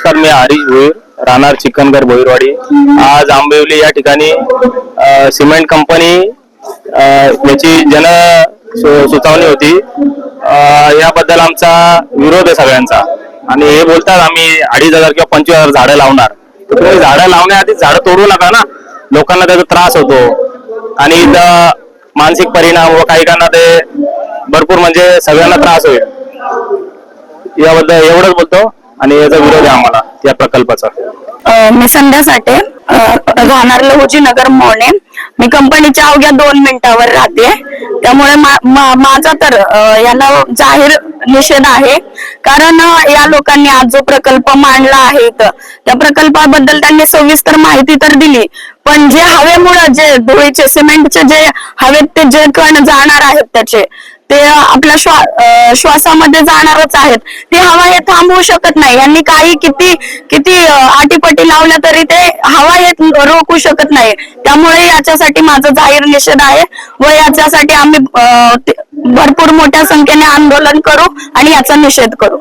नमस्कार, मी हरीश भोईर, राहणार चिकनगर भोईरवाडी। आज आंबिवली या ठिकाणी सिमेंट कंपनी याची सुचवणी होती। याबद्दल आमचा विरोध आहे सगळ्यांचा। आणि हे बोलतात आम्ही 2,500 किंवा 25,000 झाडं लावणार। तर तुम्ही झाडं लावण्याआधी झाडं तोडू नका ना, लोकांना त्याचा त्रास होतो आणि मानसिक परिणाम व काही काहींना ते भरपूर म्हणजे सगळ्यांना त्रास होईल। याबद्दल एवढंच बोलतो आणि याचा विरोध आहे आम्हाला या प्रकल्पाचा। मी संध्या साठे, राहणार लहुजी नगर मोहने। मी कंपनीच्या अवघ्या 2 मिनिटावर राहते, त्यामुळे माझा तर याला जाहीर निषेध आहे। कारण या लोकांनी आज जो प्रकल्प मांडला आहे त्या प्रकल्पाबद्दल त्यांनी सविस्तर माहिती तर दिली, पण जे हवेमुळे जे धुळीचे सिमेंटचे जे हवेत ते जे कण जाणार आहेत त्याचे ते आपल्या श्वासामध्ये जाणारच आहेत। ती हवा हे थांबवू शकत नाही। यांनी काही किती आटीपटी लावल्या तरी ते हवा हे रोखू शकत नाही। त्यामुळे याच्यासाठी माझा जाहीर निषेध आहे व याच्यासाठी आम्ही भरपूर मोठ्या संख्येने आंदोलन करू आणि याचा निषेध करू।